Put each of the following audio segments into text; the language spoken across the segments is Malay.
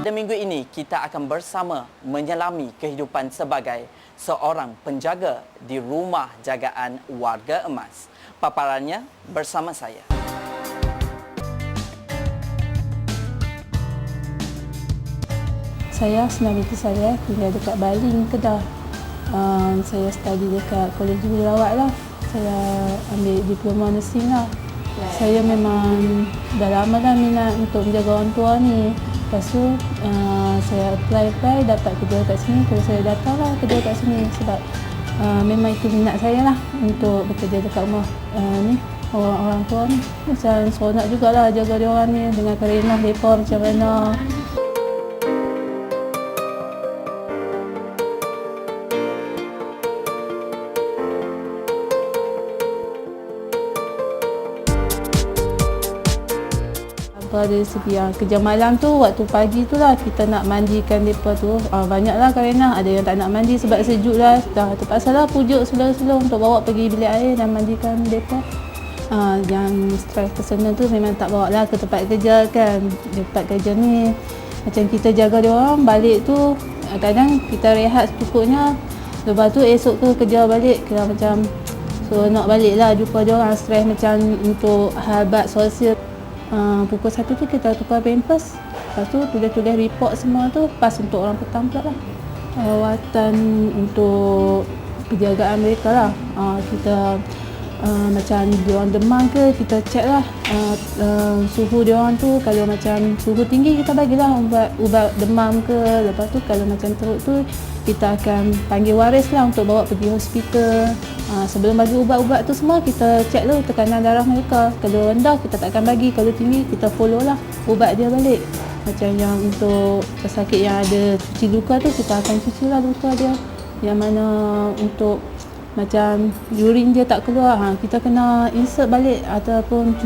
Pada minggu ini, kita akan bersama menyelami kehidupan sebagai seorang penjaga di rumah jagaan warga emas. Paparannya bersama saya. Saya senang binti saya tinggal dekat Baling, Kedah. Saya study dekat Kolej Jururawat lah. Saya ambil diploma nursing lah. Saya memang dah lama dah minat untuk menjaga orang tua ni. Lepas tu saya apply dapat kerja kat sini. Terus saya datanglah kerja kat sini sebab memang itu minat saya lah untuk bekerja dekat rumah ni orang-orang tua ni. Macam seronok jugalah jaga dia orang ni dengan kerenah mereka macam mana. Dari segi kerja malam tu, waktu pagi tu lah kita nak mandikan mereka tu. Banyaklah kerana ada yang tak nak mandi sebab sejuk lah. Terpaksa lah pujuk saudara-saudara untuk bawa pergi bilik air dan mandikan mereka. Yang stres personal tu memang tak bawa lah ke tempat kerja kan. Tempat kerja ni macam kita jaga dia orang, balik tu kadang kita rehat secukupnya. Lepas tu esok tu kerja balik, kira macam nak balik lah jumpa dia orang. Stres macam untuk habat sosial. Pukul 1 tu kita tukar pampers. Lepas tu tulis-tulis report semua tu pas untuk orang petang pula lah. Rawatan untuk penjagaan mereka lah. Kita macam diorang demam ke, kita check lah suhu diorang tu. Kalau macam suhu tinggi kita bagilah ubat demam ke. Lepas tu kalau macam teruk tu kita akan panggil waris lah untuk bawa pergi hospital. Sebelum bagi ubat-ubat tu semua kita check dulu tekanan darah mereka. Kalau rendah kita tak akan bagi, kalau tinggi kita follow lah ubat dia balik. Macam yang untuk pesakit yang ada cuci luka tu kita akan cuci lah luka dia. Yang mana untuk macam urine dia tak keluar, kita kena insert balik ataupun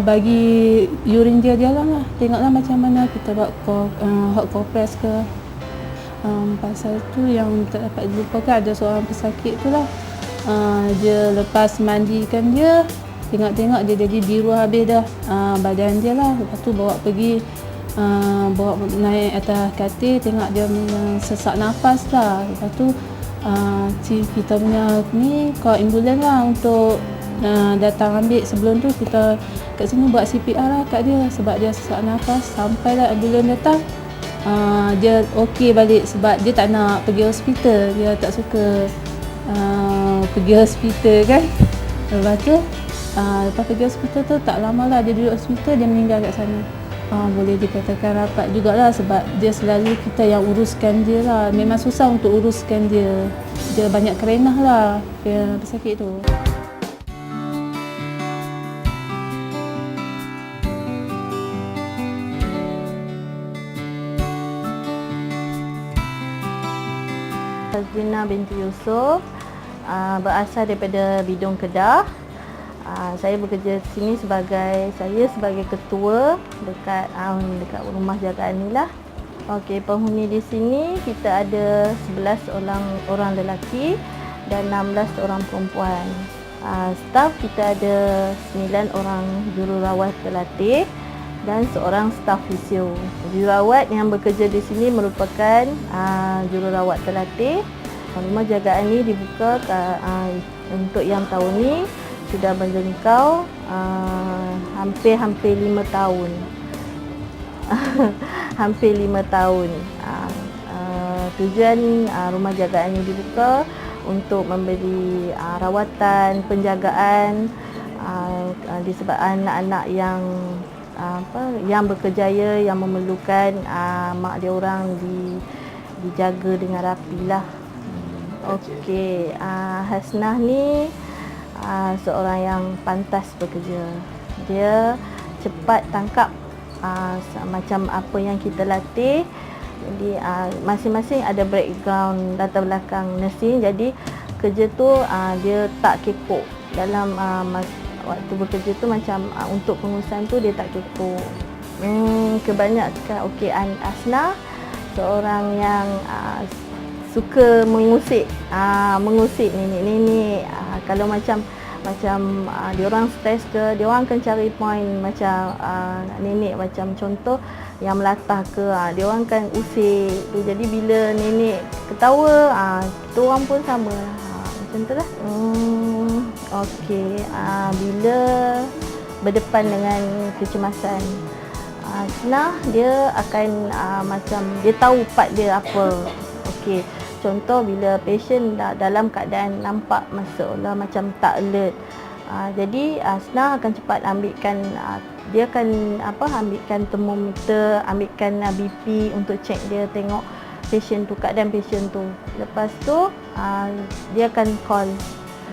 bagi urine dia lah. Tengoklah macam mana kita buat hot compress ke. Pasal tu yang tak dapat dilupakan, ada seorang pesakit tu lah. Dia lepas mandikan dia, tengok-tengok dia jadi biru habis dah badan dia lah. Lepas tu bawa pergi bawa naik atas katil, tengok dia sesak nafas lah. Lepas tu kita punya ni call ambulans lah untuk datang ambil. Sebelum tu kita kat sini buat CPR lah kat dia sebab dia sesak nafas. Sampailah ambulans datang, dia okey balik sebab dia tak nak pergi hospital. Dia tak suka pergi hospital kan. Lepas tu lepas pergi hospital tu tak lama lah dia duduk hospital, dia meninggal kat sana. Boleh dikatakan rapat jugalah sebab dia selalu kita yang uruskan dia lah. Memang susah untuk uruskan dia. Dia banyak kerenah lah pesakit tu. Zina binti Yusof, berasal daripada Bidung, Kedah. Saya bekerja di sini sebagai ketua dekat rumah jagaan ni lah. Okey, penghuni di sini kita ada 11 orang lelaki dan 16 orang perempuan. Staf kita ada 9 orang jururawat terlatih dan seorang staf fisio. Jururawat yang bekerja di sini merupakan jururawat terlatih. Rumah jagaan ini dibuka untuk yang tahun ni sudah menjangkau hampir 5 tahun. Hampir 5 tahun. Tujuan rumah jagaan ini dibuka untuk memberi rawatan, penjagaan disebabkan anak-anak yang berkerjaya, yang memerlukan mak dia orang dijaga dengan rapi lah. Okey, Hasnah ni seorang yang pantas bekerja. Dia cepat tangkap macam apa yang kita latih. Jadi masing-masing ada background latar belakang nursing. Jadi kerja tu dia tak kekok dalam waktu bekerja tu. Macam untuk pengurusan tu dia tak kekok. Kebanyakan Hasnah seorang yang suka mengusik nenek-nenek. Kalau macam macam dia orang stres ke, dia orang akan cari point macam nenek macam contoh yang melatah ke, dia orang akan usik tu. Jadi bila nenek ketawa, kita orang pun sama lah. Macam tu lah. Okey, bila berdepan dengan kecemasan, Asnah dia akan macam dia tahu part dia apa. Okey, contoh bila pasien dalam keadaan nampak seolah macam tak alert, jadi Asnah akan cepat ambilkan dia akan ambilkan termometer, ambilkan BP untuk cek dia, tengok pasien tu, keadaan pasien tu. Lepas tu dia akan call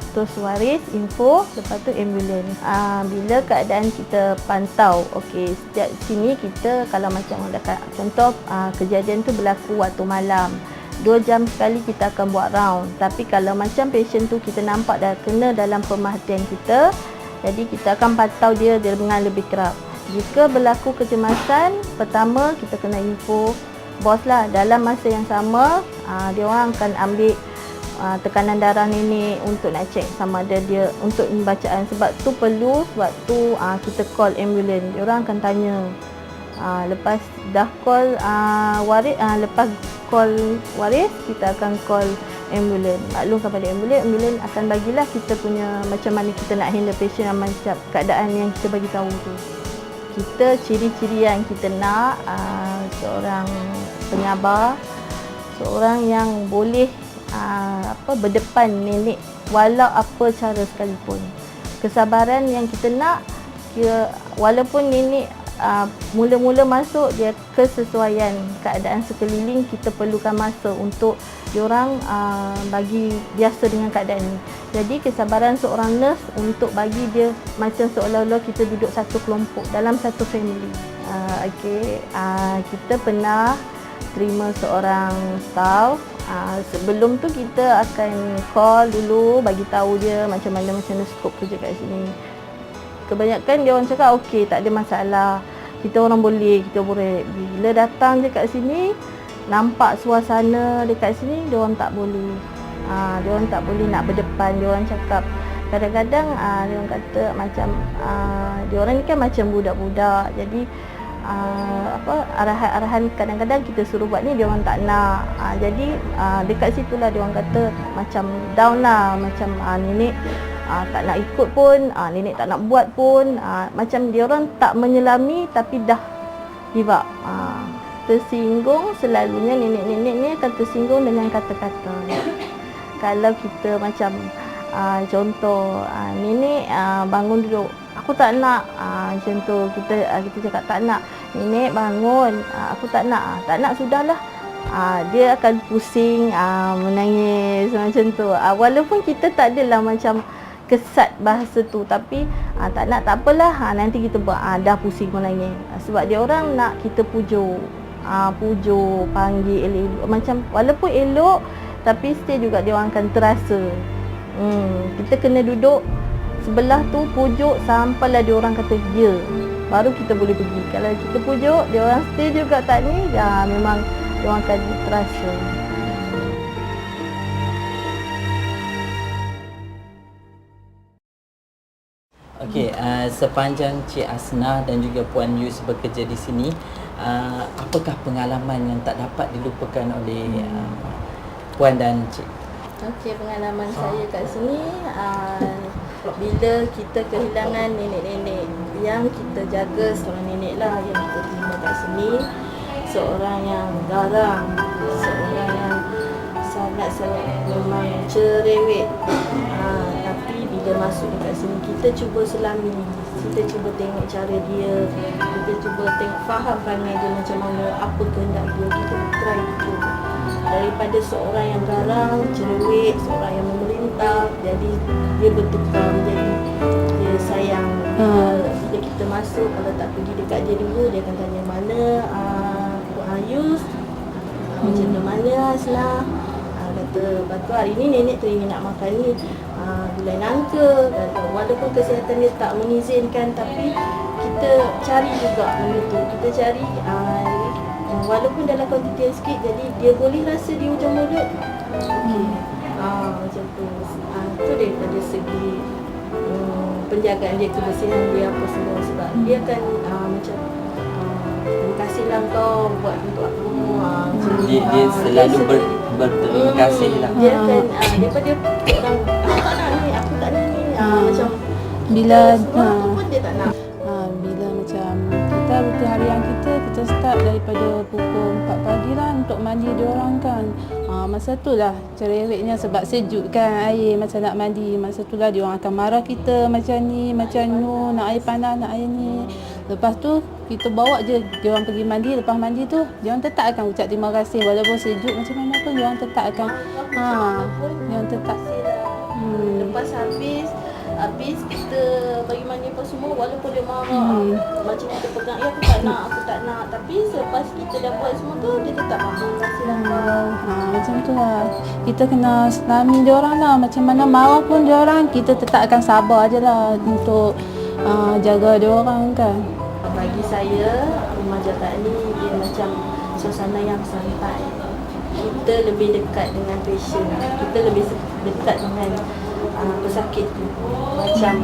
terus waris, info, lepas tu ambulans. Bila keadaan kita pantau, okey, setiap sini kita kalau macam dekat contoh kejadian tu berlaku waktu malam, 2 jam sekali kita akan buat round. Tapi kalau macam pasien tu kita nampak dah kena dalam pemerhatian kita, jadi kita akan pantau dia dengan lebih kerap. Jika berlaku kecemasan, pertama kita kena info bos lah. Dalam masa yang sama, dia orang akan ambil tekanan darah nenek untuk nak cek sama ada dia untuk pembacaan. Sebab tu perlu, sebab tu kita call ambulans. Dia orang akan tanya. Lepas dah call waris, lepas call waris, kita akan call ambulans. Maklumkan pada ambulans, ambulans akan bagilah kita punya macam mana kita nak handle pasien macam keadaan yang kita bagi tahu tu. Kita ciri-ciri yang kita nak seorang penyabar, seorang yang boleh berdepan nenek walau apa cara sekalipun. Kesabaran yang kita nak, walaupun nenek mula-mula masuk, dia kesesuaian keadaan sekeliling, kita perlukan masa untuk diorang bagi biasa dengan keadaan ni. Jadi kesabaran seorang nurse untuk bagi dia macam seolah-olah kita duduk satu kelompok dalam satu family. Kita pernah terima seorang staff. Sebelum tu kita akan call dulu, bagi tahu dia macam mana skop kerja kat sini. Kebanyakan dia orang cakap okey, tak ada masalah. Kita orang boleh. Bila datang je kat sini, nampak suasana dekat sini, dia orang tak boleh. Dia orang tak boleh nak berdepan. Dia orang cakap kadang-kadang dia orang kata macam dia orang ni kan macam budak-budak. Jadi arahan-arahan kadang-kadang kita suruh buat ni dia orang tak nak. Jadi dekat situlah dia orang kata macam down lah, macam nenek tak nak ikut pun, nenek tak nak buat pun, macam dia orang tak menyelami tapi dah give up. Tersinggung, selalunya nenek-nenek ni akan tersinggung dengan kata-kata. Kalau kita macam contoh nenek bangun duduk, aku tak nak, macam tu kita cakap tak nak, nenek bangun, aku tak nak, sudahlah. Dia akan pusing, menangis macam tu. Walaupun kita tak adalah macam kesat bahasa tu, tapi tak nak tak apalah, nanti kita buat, dah pusing menangis. Sebab dia orang nak kita pujuk, panggil elok-elok. Macam walaupun elok, tapi still juga dia orang akan terasa. Kita kena duduk sebelah tu, pujuk sampailah dia orang kata ya, baru kita boleh pergi. Kalau kita pujuk, dia orang still juga tak ni, memang dia orang akan terasa. Okey, sepanjang Cik Asnah dan juga Puan Yus bekerja di sini, apakah pengalaman yang tak dapat dilupakan oleh Puan dan Cik? Okey, pengalaman saya kat sini, bila kita kehilangan nenek-nenek yang kita jaga, seorang nenek lah yang kita terima kat sini, seorang yang garang, seorang yang sangat memang cerewet. Tapi bila masuk dekat sini, kita cuba selami, kita cuba tengok cara dia, kita cuba tengok faham perangai dia macam mana, apa kehendak dia, kita try itu. Daripada seorang yang garang, cerewet, seorang yang memerintah, jadi dia bertukar menjadi dia sayang. Bila kita masuk, kalau tak pergi dekat dia dulu, dia akan tanya mana Puan Yus, macam mana Asnah. Kata, lepas tu hari ni nenek teringin nak makan ni gulai nangka. Kata, walaupun kesihatan dia tak mengizinkan, tapi kita cari juga benda tu. Kita cari walaupun dalam kuantiti yang sikit, jadi dia boleh rasa di hujung mulut. Macam tu. Itu daripada segi penjagaan dia, kebersihan dia apa semua, sebab dia akan macam terima kasihlah kau buat untuk aku. Dia selalu berterima kasih lah. Dia akan daripada orang tak nak ni, aku tak nak ni, macam Bila semua tu pun dia tak nak. bila macam kita rutin harian kita start daripada pukul 4 pagi lah untuk mandi diorang kan. Masa tu lah cerereknya sebab sejuk kan air, macam nak mandi. Masa tu lah diorang akan marah kita macam ni, macam nu, nak air panas, nak air ni. Lepas tu kita bawa je diorang pergi mandi. Lepas mandi tu diorang tetap akan ucap terima kasih walaupun sejuk macam mana pun diorang tetap akan diorang tetap Lepas habis kita bagi mandi apa semua, walaupun dia marah macam kita pegang, aku tak nak, tapi selepas kita dah buat semua tu dia tetap terima kasih lah. Macam tu lah. Kita kena selami diorang lah. Macam mana marah pun diorang, kita tetap akan sabar je lah untuk jaga diorang kan. Bagi saya, rumah jagaan ni dia macam suasana yang santai. Kita lebih dekat dengan pasien, kita lebih dekat dengan pesakit tu. Macam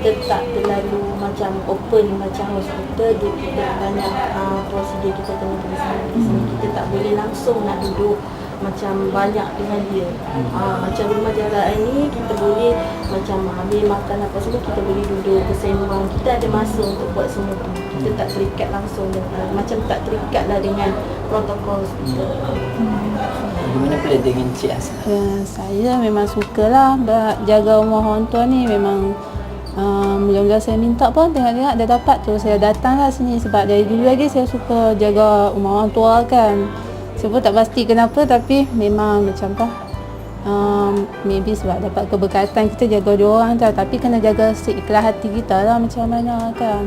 kita tak terlalu macam open macam hospital, kita banyak prosedur kita kena pergi sini. Kita tak boleh langsung nak duduk macam banyak dengan dia. Macam rumah jagaan ni kita boleh macam ambil makan apa semua, kita boleh duduk bersembang. Kita ada masa untuk buat semua tu. Kita tak terikat langsung dengan, macam tak terikat lah dengan protokol hospital. Bagaimana pula dengan Cik Asma? Saya memang sukalah jaga rumah orang tua ni. Memang mula-mula saya minta pun tengok-tengok dah dapat tu saya datanglah sini. Sebab dari dulu lagi saya suka jaga rumah orang tua kan. Saya pun tak pasti kenapa, tapi memang macam maybe sebab dapat keberkatan kita jaga diorang kan. Tapi kena jaga seikhlas hati kita lah macam mana kan.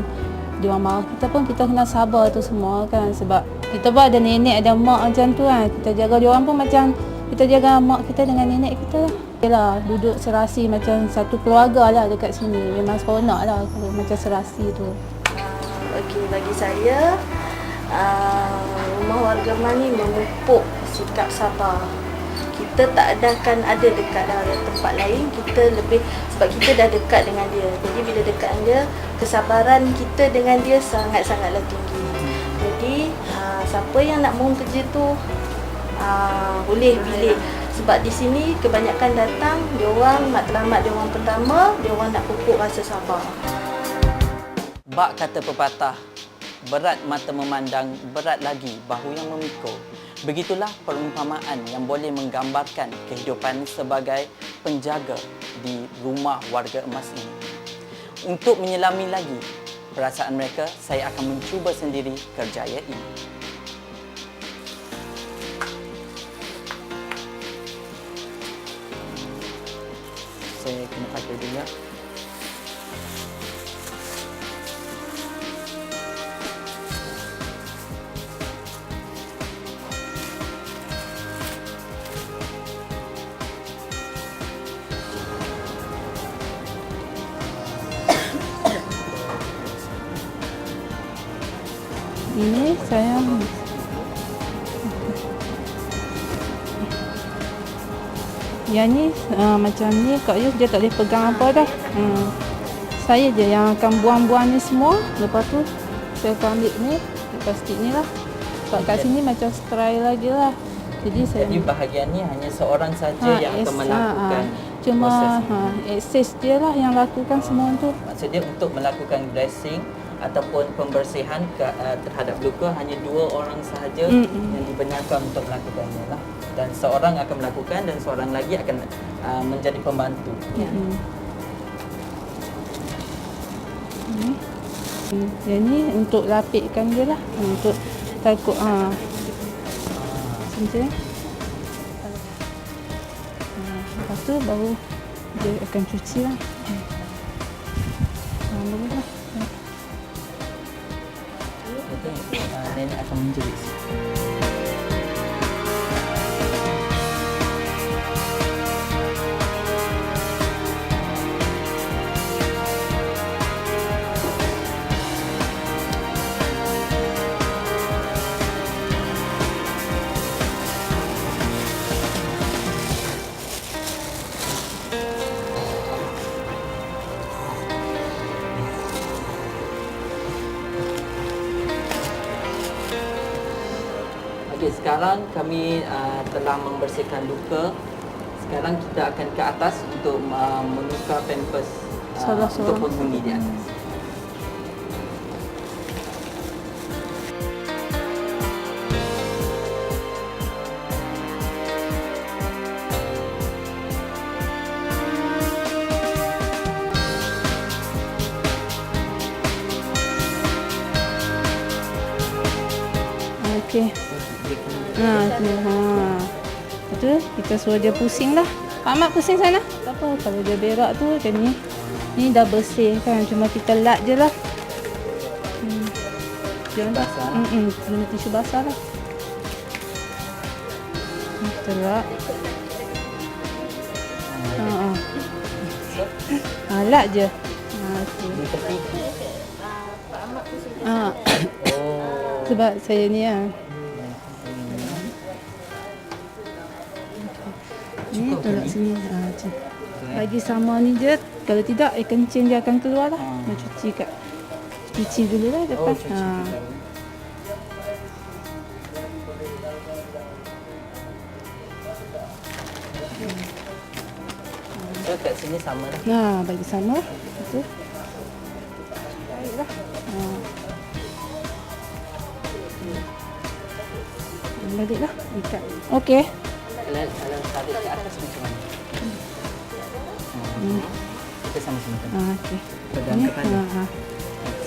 Diorang marah kita pun kita kena sabar tu semua kan. Sebab kita pun ada nenek, ada mak macam tu kan. Kita jaga diorang pun macam kita jaga mak kita dengan nenek kita lah. Yalah, duduk serasi macam satu keluarga lah dekat sini. Memang seronok lah kalau macam serasi tu. Okey, bagi saya rumah warga ni memupuk sikap sabar. Kita tak akan ada dekat dalam tempat lain, kita lebih sebab kita dah dekat dengan dia. Jadi bila dekat dengan dia, kesabaran kita dengan dia sangat-sangatlah tinggi. Jadi siapa yang nak mohon kerja tu boleh pilih. Sebab di sini kebanyakan datang, diorang matlamat diorang pertama, diorang nak pupuk rasa sabar. Bak kata pepatah, berat mata memandang, berat lagi bahu yang memikul. Begitulah perumpamaan yang boleh menggambarkan kehidupan sebagai penjaga di rumah warga emas ini. Untuk menyelami lagi perasaan mereka, saya akan mencuba sendiri kerjaya ini. Saya kena pakai juga. Ini saya yang ni macam ni Kak Yus dia tak boleh pegang apa dah. Saya je yang akan buang-buang ni semua. Lepas tu saya akan ambil ni plastik ni lah. Sebab kat sini macam sterile lagi lah. Jadi bahagian ni hanya seorang saja yang akan melakukan cuma akses dia lah yang lakukan semua tu. Maksudnya untuk melakukan dressing ataupun pembersihan terhadap luka hanya 2 orang sahaja yang dibenarkan untuk melakukannya lah. Dan seorang akan melakukan dan seorang lagi akan menjadi pembantu. Yang ni untuk lapikkan dia lah. Untuk takut macam tu. Lepas tu baru dia akan cuci lah. Boleh lah. Nenek akan menjerit. Okey, sekarang kami telah membersihkan luka. Sekarang kita akan ke atas untuk menukar pampers Salah untuk seorang. penghuni di atas. Okey. Betul, kita suruh dia pusing lah. Pak Mat pusing sana. Tak apa, kalau dia berak tu macam ni. Ni dah bersih kan, cuma kita lap je lah. Jangan Basah. guna tisu basah lah. Kita lap. Lap je. Okey. Di tepi. Ah, Oh. sebab saya ni lah. Ni tolak sini. Macam. Bagi sama ni je. Kalau tidak, air kencing dia akan keluar lah. Nak cuci kat. Cuci dulu lah depan. cuci dulu. So kat sini sama lah. Nah, bagi sama. Betul. Baiklah. Baliklah. Ikat. Okey. Kalau tarik ke atas macam mana? Kita sama-sama tengok. Okey. Pegang kepala.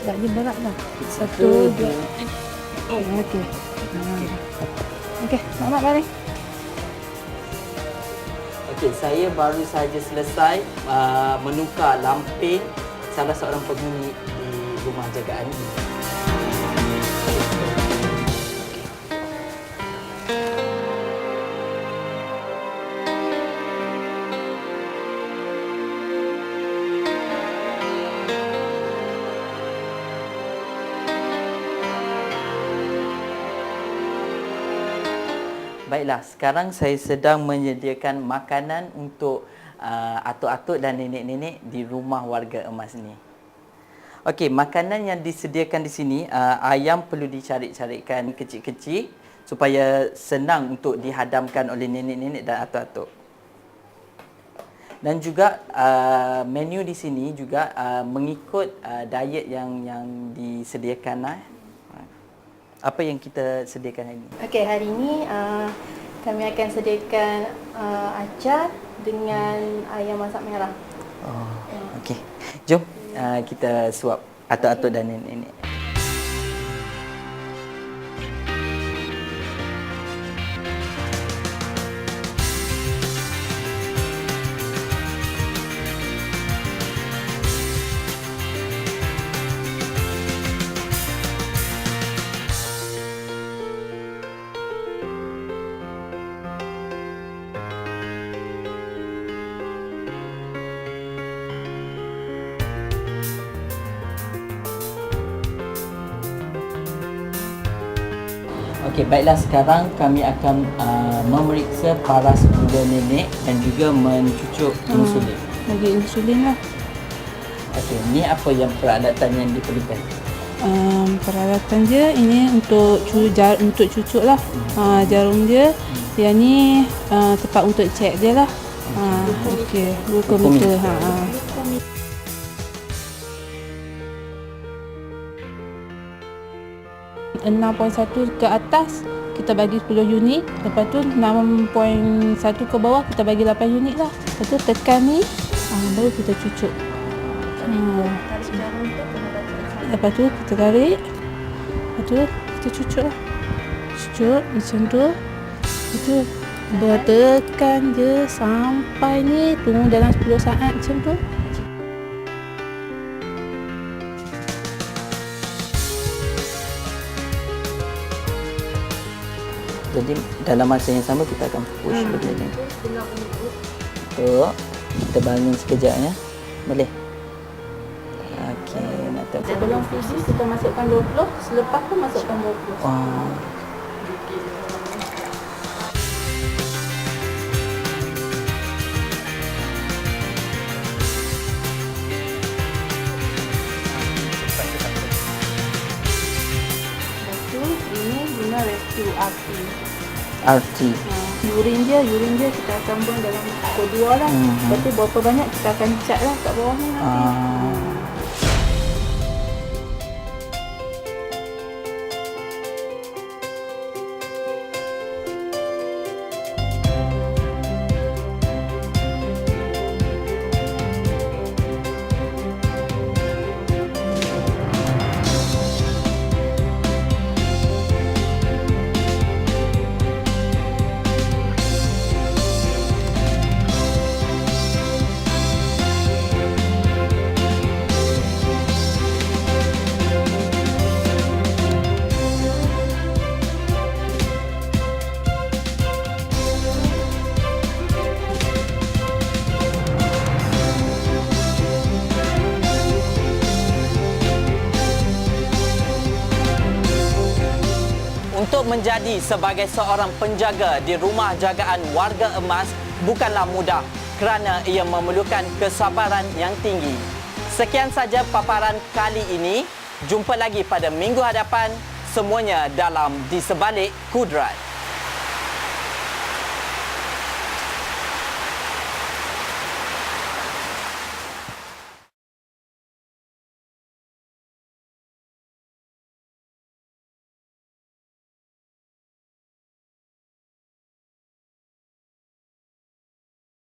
Sebab dia berat lah. Satu, dua. Okey. Okey, Mak balik. Okey, saya baru saja selesai menukar lampin salah seorang penghuni di rumah jagaan ini. Baiklah, sekarang saya sedang menyediakan makanan untuk atuk-atuk dan nenek-nenek di rumah warga emas ni. Okey, makanan yang disediakan di sini, ayam perlu dicari-carikan kecil-kecil supaya senang untuk dihadamkan oleh nenek-nenek dan atuk-atuk. Dan juga menu di sini juga mengikut diet yang disediakan. Apa yang kita sediakan hari ini? Okey, hari ini kami akan sediakan acar dengan ayam masak merah. Oh, okey. Jom kita suap atuk-atuk dan nenek-nenek. Okey, baiklah, sekarang kami akan memeriksa paras gula nenek dan juga mencucuk insulin. Bagi insulin lah. Okey, ni apa yang peralatan yang diperlukan? Peralatan dia ini untuk cucuk lah. Jarum dia. Yang ni tempat untuk cek dia lah. Okey, glukometer. 6.1 ke atas kita bagi 10 unit, lepas tu 6.1 ke bawah kita bagi 8 unit lah. Lepas tu tekan ni baru kita cucuk. Lepas tu kita tarik, lepas tu kita cucuk lah. Cucuk macam tu. Lepas tu bertekan je sampai ni, tunggu dalam 10 saat macam tu. Jadi dalam masa yang sama kita akan push benda ni. Tu, kita bangun sekejap ya. Boleh? Okey, nak tahu. Sebelum fiji kita masukkan 20, selepas tu masukkan 20. Wah. Lepas tu ini guna QRT. RT. Urin dia kita akan buang dalam pukul 2 lah. Lepas tu berapa banyak kita akan cat lah kat bawah ni nanti. Untuk menjadi sebagai seorang penjaga di rumah jagaan warga emas bukanlah mudah kerana ia memerlukan kesabaran yang tinggi. Sekian saja paparan kali ini. Jumpa lagi pada minggu hadapan. Semuanya dalam Di Sebalik Kudrat.